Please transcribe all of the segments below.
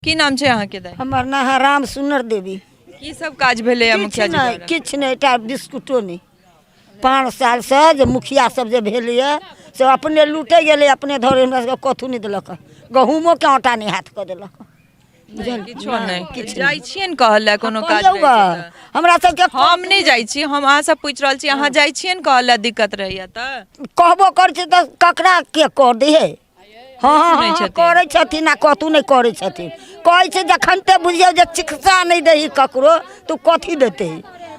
की नाम छै अहाँ के दाई? हमर नाम है राम सुंदर देवी। की सब काज भेले मुखिया जी द्वारा? किछ नहीं टा बिस्कुटो नहीं। 5 साल से जे मुखिया सब जे भेलिए से अपने लूटे गेले, अपने धरे हमरा सबके कथू नहीं देलक। गहूमो के आटा नहीं हाथ क देलक। किछो नहीं जाई छिए न कहले कोनो काज कहियौ गा, हमरा सबके हम नहीं जाई छी, हम अहाँ सब पूछ रहल छी अहाँ जाई छिए न कहले दिक्कत रहैया त कहबो कर छै त ककरा के कर दे है। हाँ करे छथिन आ कतू नहीं करे छथिन। कहै छै जखन ते बुझियो जे चिकित्सा नहीं दही ककरो तो कथी देते।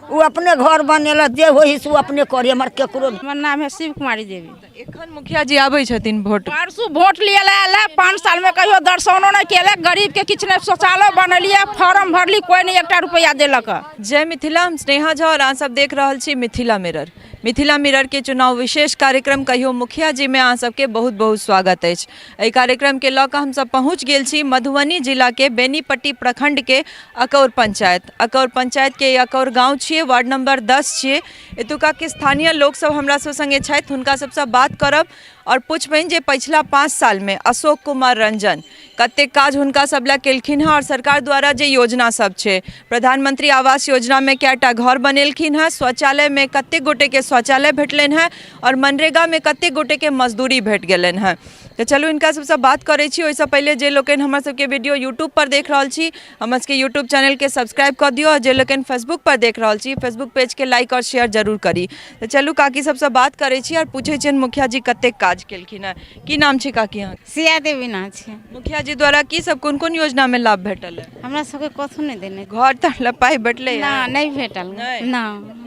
वो अपने घर बनेला जे होई से अपने करी, हमर केकरो। हमर नाम है शिव कुमारी देवी। एखन मुखिया जी आबै छथिन वोट परसू वोट लिए ला 5 साल में कहियो दर्शनो नहीं केले, गरीब के किछ नहीं शौचालय बनलिए, फॉर्म भरली, कोई नहीं 1 रुपया देलक। जय मिथिला, हम स्नेहा झा और अहाँ सब देख रहल छी मिथिला मिरर। मिथिला मिरर के चुनाव विशेष कार्यक्रम कहियो मुखिया जी में अहाँ सबके बहुत बहुत स्वागत है। एहि कार्यक्रम के लऽ कऽ हम सब पहुँच गेल छी मधुबनी जिला के बेनीपट्टी प्रखंड के अकौर पंचायत के अकौर गाँव छिए, वार्ड नंबर 10 छिए। एतुका के स्थानीय लोग सब हमरा सब संगे छथि, हुनका सबसँ बात करब और पूछबनि जे पिछला 5 साल में अशोक कुमार रंजन कते काज हुनका सब ला केलखिन है और सरकार द्वारा जे योजना सब छै, प्रधानमंत्री आवास योजना में कैटा घर बनेलखिन है, शौचालय में कते गोटे के शौचालय भेटलनि है और मनरेगा में कते गोटे के मजदूरी भेट गेलनि है। तो चलू इनका सबसे बात करे छी। ओइसे पहले जे लोकन हमर सबके वीडियो यूट्यूब पर देख रहल छी, हमर सबके यूट्यूब चैनल के सब्सक्राइब कर दियो और जे लोकन फेसबुक पर देख रहल छी, फेसबुक पेज के लाइक और शेयर जरूर करी। तो चलू काकी सबसे बात करे छी और पूछे छियन मुखिया जी कते काज केलखिन है। की नाम छै काकी अहाँ? सिया देवी ना छै। मुखिया जी द्वारा की सब कोन कोन योजना में लाभ भेटल है? हमरा सबके कथू नहीं देने। घर तक लपाई भेटले है? ना नहीं भेटल ना।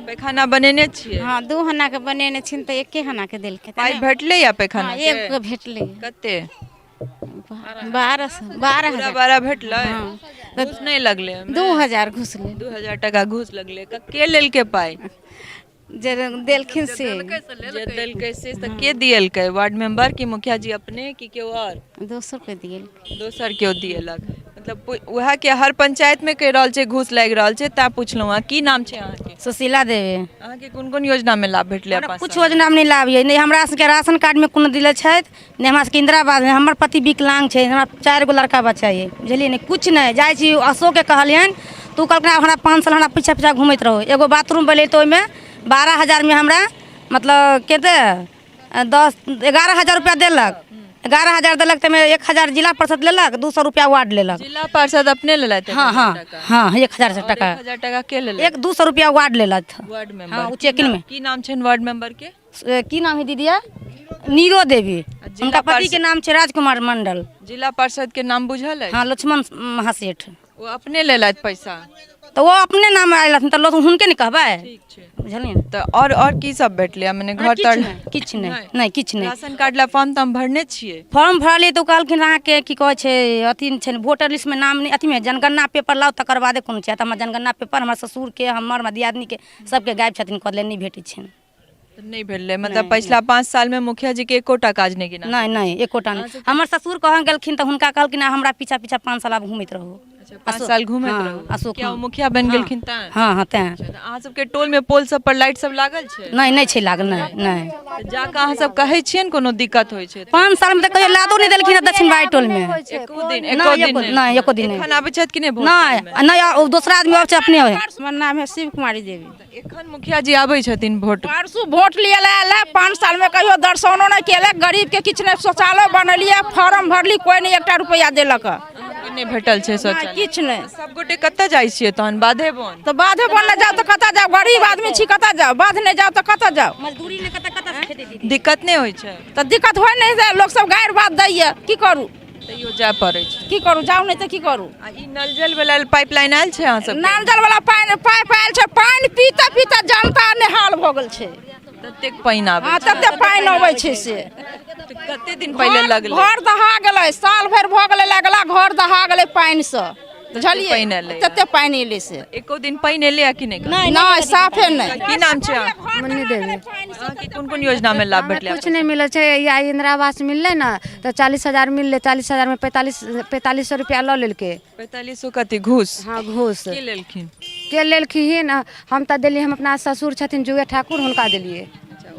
पैखाना बनेने छिए? हां 2 हना के बनेने छिन त 1 हना के देलके। पाई भेटले या पैखाना हां के? 1 भेटले। कते? 12 भेटले? घूस नहीं लगले? 2000 घुसले। 2000 टका घूस लगले। के लेलके पाई? जे देलखिन से। जे देलके से त के दियलके? वार्ड मेंबर की मुखिया जी अपने की केओ और? 200 के दियल। दोसर केओ दियलक? मतलब वह के हर पंचायत में कह रहल छै घूस लाग रहल छै, ता पूछलहुँ हां। की नाम छै अहाँ के? सुशीला देवी। अहाँ के कोन कोन योजना में लाभ भेटले? कुछ योजना में नहीं लाभ है, नहीं हमरा सबके राशन कार्ड में कोनो दिले छै, नहीं हमरा सबके इंदिरा आवास में। हमर पति विकलांग छै, हमरा 4 गो लड़का बच्चा है, बुझलिए नहीं कुछ नहीं। जाय छी अशोक के कहलियन तू कहलक हमरा 5 साल हमरा पीछा पीछा घूमत रहो। एगो बाथरूम बने तो ओइमे 12000 में हमरा मतलब केते 11,000 रुपया देलक। 11,000 देलक त में 1,000 जिला परिषद लेलक, 200 रुपया वार्ड लेलक। जिला पार्षद अपने लेलत? हाँ हाँ हाँ 1,000 टका। 1,000 टका के लेलक? 200 रुपया वार्ड लेलक। Ward member? हाँ चेकिंग में। की नाम छै वार्ड मेंबर के? की नाम है दीदिया? नीरो देवी। उनका पति के नाम छै राजकुमार मंडल। जिला पार्षद के नाम बुझल है? हाँ लक्ष्मण महासेठ। वो अपने लेलत पैसा? तो वो अपने नाम आयल त लोग हुनके नहीं कहबै, ठीक छै। बुझलिए तो और की सब भेटले? मैंने घर तर किछ नहीं किछ नहीं। राशन कार्ड ला फॉर्म तम भरने छिए? फॉर्म भरलिए तो कहलखिन अहाँ के की कहै छै अथी छै वोटर लिस्ट में नाम नहीं, अथी में जनगणना पेपर लाओ तकर बादे कोनो छै। त हमर जनगणना पेपर हमर ससुर के, हमर दियादनी के सबके गायब छथिन, कहले नहीं भेटै छै। नहीं भेटले? मतलब पिछला 5 साल में मुखिया जी के एकोटा काज नहीं किना? नहीं एकोटा नहीं। हमर ससुर कहाँ गेलखिन त हुनका कहलखिन हमरा पीछा पीछा 5 साल आप घूमत रहो। 5 साल घूमत रहो? अशोक क्या मुखिया बन गेलखिन ता? हाँ हाँ तें। अहाँ सबके टोल में पोल सब पर लाइट सब लागल छै? नहीं छै लागल। नहीं जाके अहाँ सब कहै छियन कोनो दिक्कत होय छै? 5 साल में त कहियो लादो नहीं देलखिन दक्षिण बाई टोल में। एको दिन नहीं एको दिन एखन आबै छथि कि नहीं वोट? नहीं दूसरा आदमी आबै छै अपने। हमर नाम है शिव कुमारी देवी। एखन मुखिया जी आबै छथिन वोट? परसू वोट लिए ला 5 साल में कहियो दर्शनो नहीं केले, गरीब के किछ नहीं शौचालय बनलिए, फॉर्म भरली, कोई नहीं 1 रुपया देलक। नहीं भेटल छै शौचालय? किछ नहीं। सब गोटे कत्ता जाइ छिए तहन? बाधे बन? तो बाधे बन न जाओ तो कता जाओ, गरीब आदमी छी कता जाओ, बाध नहीं जाओ तो कता जाओ। मजदूरी में कता से खेते दीदी। दिक्कत नहीं होय छै? तो दिक्कत होय नहीं जाए, लोग सब गायर बात दैए, की करू? तैयो जाय पड़ै छै? की करू, जाऊ नहीं तो की करू। आ ई नल जल वाला पाइपलाइन आयल छै अहाँ सब? नल जल वाला पाइप आयल छै, पानी पीता पीता जनता नेहाल भ गेल छै। ततेक पाइन आबै? हां तते पानी आबै छै से। कते दिन पहले लगले? घर दहा गेलै, साल भर भ गेलै लगला, घर दहा गेलै पानी से, बुझलिए? तते पानी एले से। एको दिन पाइन एले कि नहीं? नहीं साफे नहीं। की नाम छै? मन्नी देवी। की कोन योजना में लाभ भेटले? कुछ नहीं मिलल छै, या इंदिरा आवास मिलले ना तो 40,000 मिलले। 40,000 में 4500 रुपया ल लेलके। 4500 कथी घूस? हाँ घूस के लेलखिन? के लेलखिन। हम त देलिए, हम अपना ससुर छथिन जुगे ठाकुर, हुनका देलिए।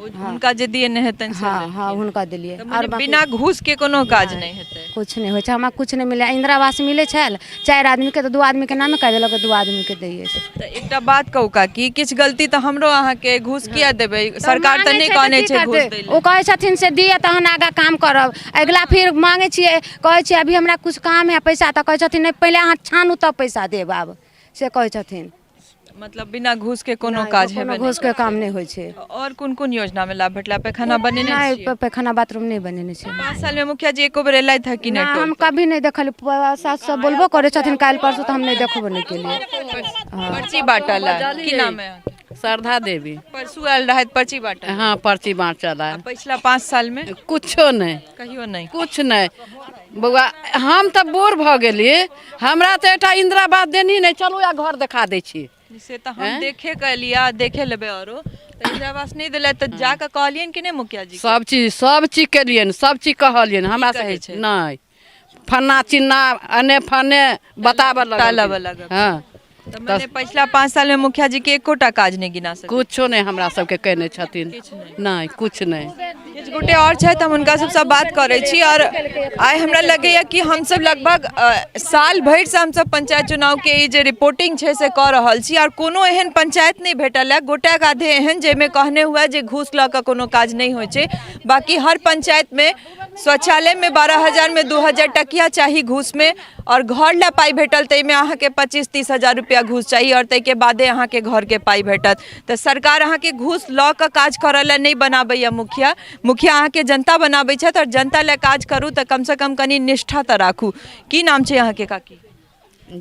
हुनका जे दिए नहीं हेतन से हाँ हाँ हुनका दिलिए तऽ मने बिना घूस के कोनो काज नहीं हेतै कुछ नहीं होइ छै हमरा कुछ नहीं मिले इंदिरा आवास मिले छल 4 आदमी के तो 2 आदमी के नामे कह देलक 2 आदमी के दैए छै तऽ एकटा बात कहू का कि किछु गलती तऽ हमरो अहाँ के घूस किया देबै सरकार तऽ नहीं कहने छै घूस दै ओ कहै छथिन से दिए तहन आगा काम करब अगला फिर मांगे छियै कहै छियै अभी हमरा कुछ काम है पैसा तऽ कहै छथिन नहीं पहले अहाँ छानू तब पैसा देब आब से कहै छथिन मतलब बिना घूस के कोनो काज हेबे कोनो घूस के काम नहीं होइ छै और कोन योजना में लाभ भेटला पैखाना बनेने छियै नहीं पैखाना बाथरूम नहीं बनेने छै 5 साल में मुखिया जी एको बेर एलै था कि ना नहीं हम कभी नहीं देखल सास सब बोलबो करे छथिन काल परसों तो हम नहीं देखबो नहीं के लिए पर्ची बांटल है की नाम है श्रद्धा देवी परसू आयल रहत पर्ची बांटल हाँ पर्ची बाँचल है पिछला 5 साल में कुछो नहीं कहियो नहीं कुछ नहीं बउआ हम तो बूढ़ भ गेलिए हमरा तो एटा इंदिरा आवास देनी नहीं चलू या घर दिखा दै छी से तो हम देखे के लिया देखे लेबे औरो तो इंदिरा आवास नहीं दिले तो जाके कहलियन कि नहीं मुखिया जी सब चीज केलियन सब चीज कहलियन हमरा से नहीं फन्ना चिन्ना अने फने बताबऽ लगल हाँ तो मैंने पिछला 5 साल में मुखिया जी के एकोटा काज नहीं गिना सके कुछो नहीं हमरा सबके कहने छथिन नहीं कुछ नहीं किछु गोटे और छै हम हुनका सबसे बात करे छी और आइ हमरा लगैया कि हम सब लगभग साल भरि से हम सब पंचायत चुनाव के ई जे रिपोर्टिंग छै से क रहल छी और कोनो एहन पंचायत नहीं भेटल है गोटा आधे एहन जेमे कहने हुआ जे घूस ल के कोनो काज नहीं होइ छै बाकी हर पंचायत में शौचालय में 12,000 में 2,000 टकिया चाहिए घूस में और घर ला पाई भेटल तई में अहाँ के 25-30 हजार रुपया घूस चाहिए और तई के बादे अहाँ के घर के पाई भेटत तो सरकार अहाँ के घूस ल के काज करल नहीं बनाबैया मुखिया अहाँ के जनता बनाबै छथि और जनता ले काज करू तो कम से कम कनी निष्ठा तो राखू की नाम छै अहाँ के काकी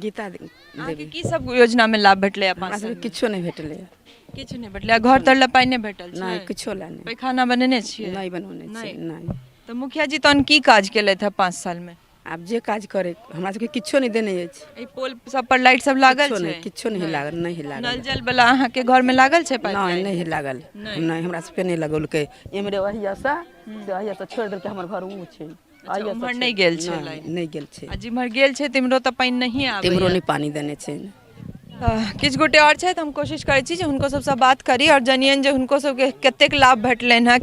गीता अहाँ के की सब योजना में लाभ भेटले अपन किछो नहीं भेटले किछु नहीं भेटले घर तर ला पाई नहीं भेटल छै नहीं किछो ला नहीं पैखाना बनेने छियै नहीं बनौने छै नहीं तो मुखिया जी तहन की काज केले थे 5 साल में आब जे काज करे हमरा सबके किछो नहीं देने अछि ए पोल सब पर लाइट सब लागल छै किछो नहीं लागल नहीं लागल नल जल वाला अहाँ के घर में लागल छै पाइप नहीं नहीं लागल नहीं हमरा सबके नहीं लगल के एमरे वहिया से छोड़ देल के हमर घर ऊ छै उम्हर नहीं गेल छै नहीं गेल छै आ जिम्हर गेल छै तिमरो त पानी नहीं आबै तिमरो नहीं पानी देने छै किछु गोटे और छै हम कोशिश करै छी जे हुनको सबसे बात करी और जनियन जे हुनको सबके कतेक लाभ भेटलनि है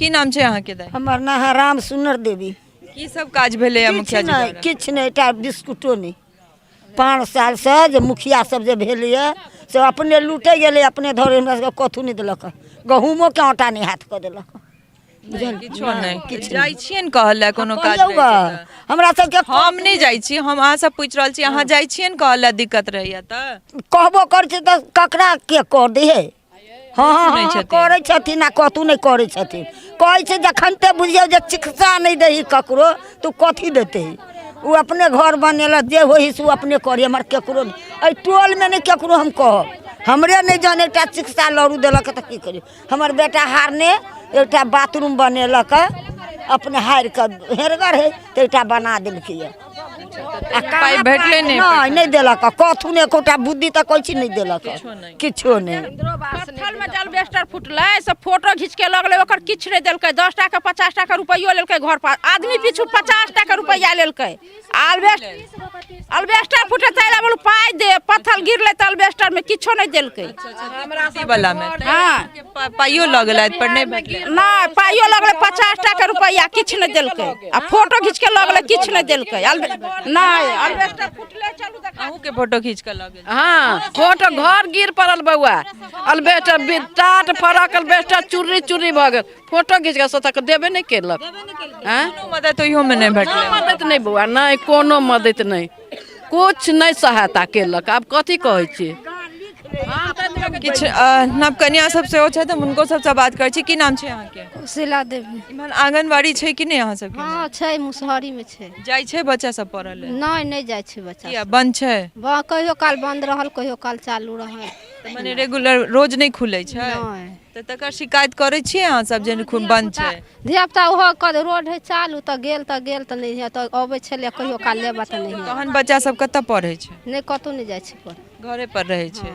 की नाम छै अहाँ के दाई हमर नाम है राम सुंदर देवी की सब काज भेलै है मुखिया जी द्वारा किछु नहीं टा बिस्कुटो नहीं 5 साल से जे मुखिया सब जे भेलैए से अपने लूटे गेलै अपने धरे हमरा सबके कथू नहीं देलक गहूमो के आटा नहीं हाथ कऽ देलक किछो नहीं जाइ छियन कहल है कोनो काज हमरा सबके हम नहीं जाइ छी हम अहाँ सब पूछ रहल छी अहाँ जाइ छियन कहल है दिक्कत रहैया त कहबो कर छै त ककरा के कर दे है हाँ करे छथिन आ कतू नहीं करे छथिन कहै छै जखन ते बुझियौ जे चिकित्सा नहीं दही ककरो तू कथी देते उ अपने घर बनेलक जे होई से अपने करी हमर केकरो एहि टोल में नहीं केकरो हम कहब हमरे नहीं जाने एकटा चिकित्सा लड़ू देलक त की करी हमर बेटा हारने एकटा बाथरूम बनेलक अपने हार के हेरगर है तो एकटा बना देलकै पाई भेटले नहीं देलक कथू ने एकोटा बुद्धि त कोई चीज नहीं देलक किछो नहीं पत्थर में एल्वेस्टर फुटले सब फोटो खींच के लगले ओकर किछ नहीं देलकै 10 टाका 50 टाका रुपयो लेलकै घर पर आदमी पीछू 50 टाका रुपया लेलकै एल्वेस्टर फुटे तैला बोल पाई दे पत्थर गिरले त एल्वेस्टर में किछो नहीं देलकै हमरा वाला में हां पाइयो लगलै पर नहीं भेटले नहीं पाइयो लगले 50 टाका रुपया किछ नहीं देलकै आ फोटो खींच के लगले किछ नहीं देलकै नहीं एल्वेस्टर फुटले चलू देखा अहू के फोटो खींच के लगे हाँ फोटो घर गिर पड़ल बउआ एल्वेस्टर टाट फरक एल्वेस्टर चूरी भ गेल फोटो खींच के सोचा के देबे नहीं केलक मदद इहो में नहीं भेटले मदद नहीं बउआ नहीं कोनो मदद नहीं कुछ नहीं सहायता केलक आब कथी कहै छी किछु नव कन्या सब सेहो छै त हुनको सबसे बात करै छी की नाम छै अहाँ के शीला देवी इमहर आंगनवाड़ी छै कि नहीं अहाँ सब के हाँ छै मुसहरी में छै जाइ छै बच्चा सब पढ़ल है नहीं जाइ छै बच्चा किया बंद छै कहियो काल बंद रहल कहियो काल चालू रहल त माने रेगुलर रोज नहीं खुलै छै नहीं त तकर शिकायत करै छियै अहाँ सब जे खूब बंद छै धियापुता ओहो कर रोड है चालू त गेल त नहीं है त अबै छले कहियो काल लेबा त नहीं तहन बच्चा सब कतऽ पढ़ै छै नहीं कतौ नहीं जाइ छै पर घरे पर रहै छै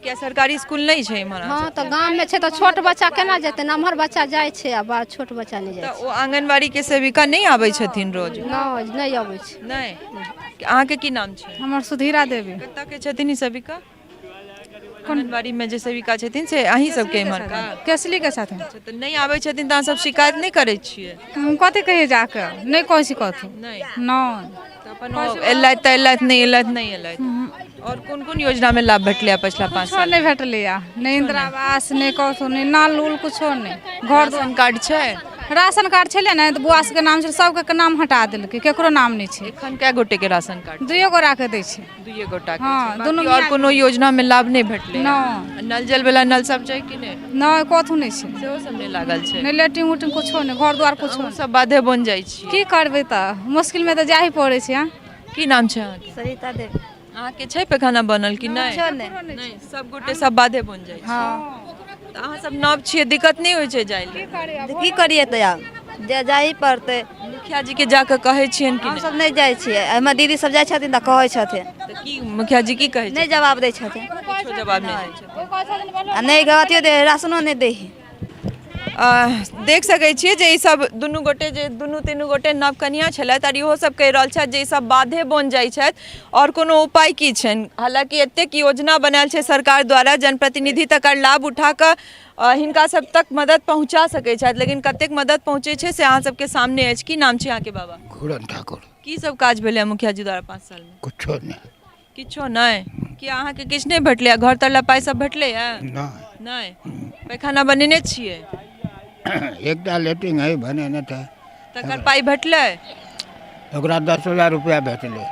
क्या सरकारी स्कूल नहीं छै इमहर हाँ तो गांव में छै तो छोट बच्चा केना जेतै नमहर बच्चा जाइ छै आ छोट बच्चा नहीं जाइ त ओ आंगनवाड़ी के सेविका नहीं आबै छथिन रोज छै नहीं अबै छै नहीं अहाँ के की नाम छै हमर सुधीरा देवी कतऽ के छथिन ई सेविका आंगनबाड़ी में जे सेविका छथिन से अहीं सबके इम्हर का कैसली के साथ अच्छा, तऽ नहीं आबै छथिन तऽ अहाँ सब शिकायत नहीं करै छियै हम कथी कहिए जाके नहीं कोई शिकायत नहीं नहीं तऽ अपन एलथि तऽ एलथि नहीं एलथि नहीं एलथि और कोन कोन योजना में लाभ भेटलै पिछला 5 कुछो साल नहीं भेटलै नहीं इंदिरा आवास नहीं कथो नहीं नल उल कुछो नहीं घर राशन कार्ड छै राशन कार्ड छलै ने तऽ बुआ सबके नाम छै सबके नाम हटा देलकै केकरो नाम नहीं छै एखन कए गोटे के राशन कार्ड 2 गोरा के दै छै दुइये गोटा के हाँ, छै। दुनू बाकी और मिला कोनो योजना में लाभ नहीं भेटलै नहीं नल जल वाला नल सब छै कि नहीं नहीं कथो नहीं छै सेहो सब नहीं लागल छै नहीं लेट्रिन उट्रिन कुछो नहीं घर द्वार कुछो अहूँ सब बाधे बन जाइ छी की करबै तऽ मुश्किल में तऽ जा ही पड़ै छै की नाम छै अहाँके सरिता देव अहाँके छै पैखाना बनल कि नहीं नहीं सब गोटे सब बाधे बन जाइ छै तऽ अहाँ सब नव छियै दिक्कत नहीं होइ छै जाय लेल की करिए तऽ आब जे जाही पड़तै मुखिया जी के जाके कहै छियनि कि हम नहीं सब नहीं जाइ छियै एहिमे दीदी सब जाइ छथिन तऽ कहै छथिन तऽ की मुखिया जी की कहै नहीं जवाब दै छथिन किछो जवाब नहीं दै छथिन आ नहीं गतियो दे राशनो नहीं दै देख सकै छियै जे ई सब दुनू गोटे जे दुनू तीनू गोटे नव कनिया छलथि और इहो सब कहि रहल छथि जे ई सब बाधे बन जाइ छथि और कोनो उपाय की छनि हालांकि एतेक योजना बनायल छै सरकार द्वारा जनप्रतिनिधि तकर लाभ उठा कऽ हिनका सब तक मदद पहुंचा सकै छथि लेकिन कतेक मदद पहुंचे छै से अहाँ सबके सामने अछि की नाम छै अहाँके बाबा घूरन ठाकुर की सब काज भेलै मुखिया जी द्वारा 5 साल में कुछो नहीं किछो नहीं कि अहाँके किछु नहीं भेटलै घर तरला पाइ सब भेटलै नहीं नहीं पैखाना बनेने छियै एकटा लेटिंग है बने न था तकर पाइ भेटलै ओकरा 10,000 रुपया भेटले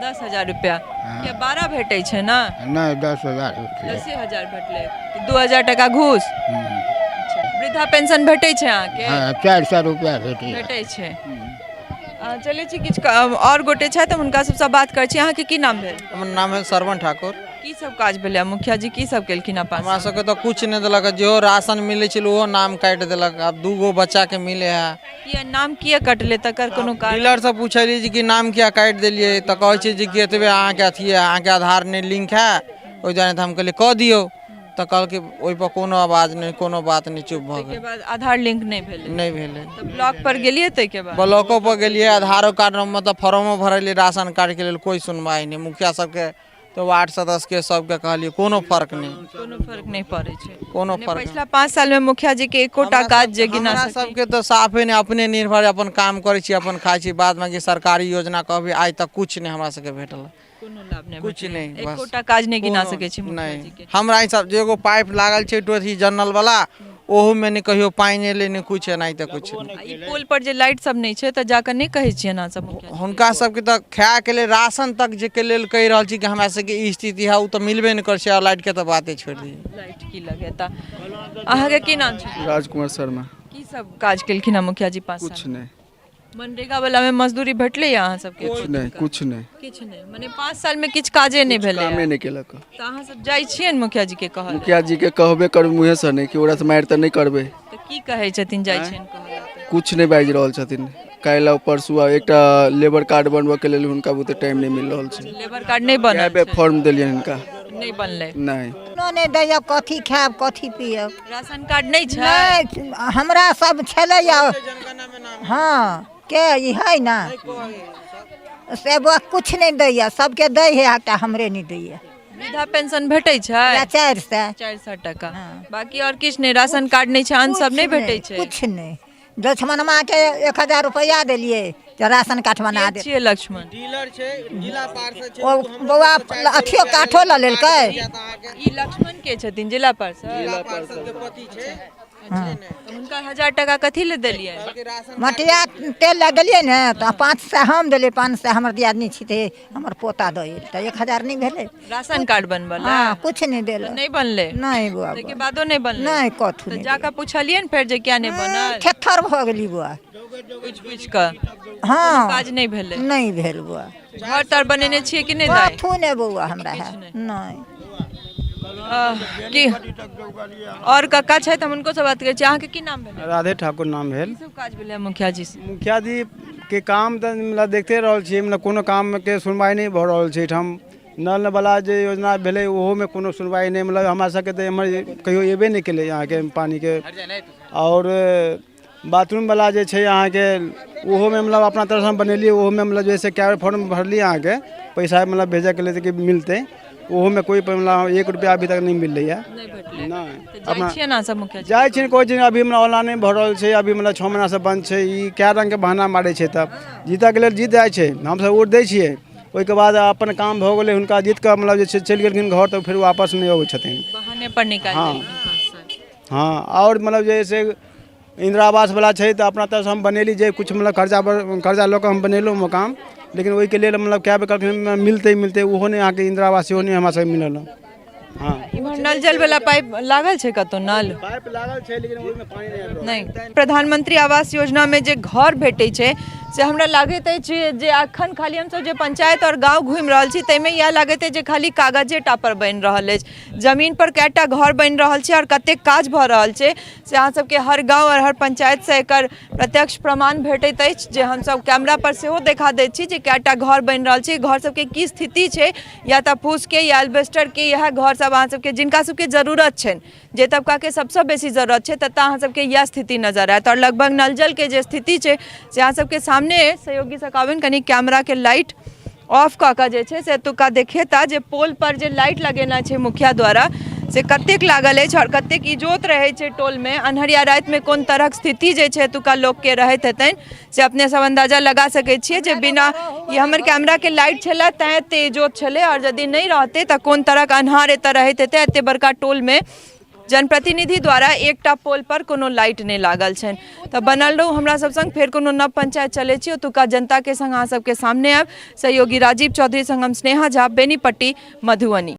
10,000 रुपया के 12 भेटै छै ना नहीं 10,000 रुपया 10,000 भेटलै 2,000 टका घूस अच्छा वृद्धा पेंशन भेटै छै अहाँके हाँ 400 रुपया भेटी भेटै छै चलै छी किछु और गोटे छथि हम हुनका सबसँ बात करै छी अहाँके की नाम भेल हमर नाम है श्रवण ठाकुर की सब काज भेलै मुखिया जी की सब केलखिन अपन हमरा सबके तो कुछ नहीं दिलक जेहो राशन मिले छल ओहो नाम काट दिलक अब 2 गो बच्चा के मिले है किया नाम किया कटले तकर कोनो कारण डीलर से पूछलिए जी कि नाम किया काट दिलिए तो कहै छै जी कि एतबे अहाँके अथी है अहाँके आधार नहीं लिंक है ओहि जाने तो हम कहलिए कह दियो तो कहलकै ओहि पर कोनो आवाज नहीं कोनो बात नहीं चुप भ के गेल बाद आधार लिंक नहीं भेलै नहीं भेले तो ब्लॉक पर गेलिए तै के बाद ब्लॉको पर गेलिए आधारो कार्ड मतलब फॉर्मो भरलिए राशन कार्ड के लेल कोई सुनवाई नहीं मुखिया सबके तो वार्ड सदस्य के सबके कहलिए कोनो फर्क नहीं कोनो फर्क नहीं पड़े छै कोनो ने फर्क पिछला 5 साल में मुखिया जी के एकोटा काज जे गिना हमरा सकी सबके तो साफे नहीं अपने निर्भर अपन काम करे छी अपन खाइ छी बाद में कि सरकारी योजना कहबे आज तक कुछ नहीं हमरा सबके भेटल कोनो लाभ नहीं कुछ नहीं बस एकोटा काज नहीं गिना सकै छी मुखिया जी नहीं के हमरा ई सब जे एगो पाइप लागल छै टोथी जनरल वाला ओहू में नहीं कहियो पानी एले नहीं कुछ है नहीं तो कुछ नहीं। आ ई पोल पर जे लाइट सब नहीं छै त जाकर नहीं कहै छियै ना सब मुखिया जी हुनका सबके तो खाए के लेल राशन तक जे के लेल कहि रहल छी कि हमरा सबके ई स्थिति है उ तो मिलबे नहीं कर छै और लाइट के तो बाते छोड़ दी लाइट की लगेता अहाँके की नाम छै राजकुमार शर्मा की सब काज केलखिन मुखिया जी 5 कुछ साल नहीं मनरेगा वाला में मजदूरी भेटलै अहाँ सबके कुछ नहीं कुछ नहीं किछु नहीं माने 5 साल में किछु काजे नहीं भेलै कामे नहीं केलक त अहाँ सब जाइ छियै ने मुखिया जी के कहल मुखिया जी के कहबे कर मुँहे से नहीं कि ओकरा से मारि तो नहीं करबे त की कहै छथिन जाइ छियै कहल कुछ नहीं बाजि रहल छथिन काल्हि परसू एकटा लेबर कार्ड बनबऽ के लेल हुनका बुते टाइम नहीं मिल रहल छै लेबर कार्ड नहीं बनल कैबे फॉर्म देलियन हिनका नहीं बनलै नहीं नहीं दैया कथी खायब कथी पियब राशन कार्ड नहीं छै नहीं हमरा सब छलैया हाँ के ई है ना से वो कुछ नहीं दैया सबके दै है एकटा हमरे नहीं दैया वृद्धा पेंशन भेटै छै या 400 400 टका बाकी और किछु नहीं राशन कार्ड नहीं छै अन्न सब नहीं भेटै छै कुछ नहीं लक्ष्मणमा के 1,000 रुपया देलिए जे राशन कार्ड बना दे छियै लक्ष्मण डीलर छै जिला पार्षद ओ बौआ अथियो काठो ल लेलकै ई लक्ष्मण के छथिन जिला पार्षद के पति छै हुनका 1000 टका कथी ले देलियै मटिया तेल लग गेलिए ने तो 500 हम देलिए 500 हमर दियादनी छी हमर पोता दे तो 1,000 नहीं भेले राशन कार्ड बनबल हाँ कुछ नहीं देल नहीं बनले नहीं बुआ के बादो नहीं बनले नहीं कथू तो नहीं जाकर पूछलिए न फिर जे क्या नहीं बनल थेथर भ गेली बुआ पूछ क हाँ काज नहीं भेले नहीं भेल बुआ घर तर बनेने छियै कि नहीं दाई कथू नहीं बुआ हमरा है नहीं की और कक्का छै हम उनको से बात करै छी अहाँके की नाम भेल राधे ठाकुर नाम भेल सब काज भेलै मुखिया जी से मुखिया जी के काम तो मतलब देखते रहल छियै मतलब कोनो काम के सुनवाई नहीं भऽ रहल छै हम नल वाला जे योजना भेलै ओहो में कोनो सुनवाई नहीं मतलब हमरा सबके तो एम्हर कहियो एबे नहीं केलै यहाँ के पानी के और बाथरूम वाला जे छै यहाँ के ओहो में मतलब अपना तरफ से बनेलिए ओहो में मतलब जैसे क्या फॉर्म भरलिए यहाँ के पैसा मतलब भेजे के लिए कि मिलते ओहो में कोई मतलब 1 रुपया अभी तक नहीं मिल रही है तो जाइ छियै ना सब मुखिया जी जाइ छी कोई चीज अभी मतलब ऑनलाइन नहीं भर रहल छै अभी मतलब 6 महीना से बंद छै ई कए रंग के बहाना मारै छै तब जीतऽ के लेल जीत जाइ छै हमसब वोट दै छियै ओहिके बाद अपन काम भऽ गेलै हुनका जीत कऽ मतलब जे छै चलि गेलखिन घर तऽ फिर वापस नहीं अबै छथिन बहाने पर निकाल हाँ। देलखिन। हाँ और मतलब जैसे इंदिरा आवास वाला छै तऽ अपना तरफ से हम बनेली जे कुछ मतलब कर्जा लऽ कऽ हम बनेलहुँ मकान लेकिन ओहिके लेल मतलब कए बेर कहलखिन मिलते ओहो नहि अहाँके इंदिरा आवास सेहो नहि हमरा सबके मिलल हँ। हाँ इम्हर नल जल वाला पाइप लागल छै कतौ नल पाइप लागल छै लेकिन ओहिमे पानी नहि आबि रहल नहीं प्रधानमंत्री आवास योजना में जे घर भेटै छै से हमरा लागैत अछि जे अखन खाली हमसब जे पंचायत और गांव घूमि रहल छी ताहिमे इएह लागैत अछि जे खाली कागजे टा पर बनि रहल अछि जमीन पर कएटा घर बनि रहल छै और कतेक काज भऽ रहल छै से अहाँ सबके हर गांव और हर पंचायत से एकर प्रत्यक्ष प्रमाण भेटैत अछि जे हमसब कैमरा पर सेहो देखा दैत छी जे कएटा घर बनि रहल छै घर सबके की स्थिति छै या तऽ फूस के या एल्बेस्टर के इएह घर सब अहाँ सबके जिनका सबके जरूरत छनि जे तबका के सबसे बेसी जरूरत छै ततऽ अहाँ सबके यह स्थिति नजर आयत और लगभग नल जल के जे स्थिति छै से अहाँ सबके सामने सहयोगी से कहबनि कनी कैमरा के लाइट ऑफ कऽ कऽ जे छै से एतुका देखेता जे पोल पर जे लाइट लगेना छै मुखिया द्वारा से कतेक लागल अछि और कतेक इजोत रहै छै टोल में अन्हरिया राति में कोन तरहक स्थिति जे छै एतुका लोक के रहैत हेतनि से अपने सब अंदाजा लगा सकै छियै जे बिना ये हमर कैमरा के लाइट छलै तैं एते इजोत छलै और यदि नहीं रहते तऽ कोन तरहक अन्हार एतऽ रहैत हेतै एते बड़का टोल में जनप्रतिनिधि द्वारा एकटा पोल पर कोनो लाइट नहीं लागल छनि तऽ बनल रहू हमरा सब संग फेर कोनो नव पंचायत चलै छी ओतुका जनता के संग अहाँ सबके सामने आयब सहयोगी राजीव चौधरी संग हम स्नेहा झा बेनीपट्टी मधुबनी।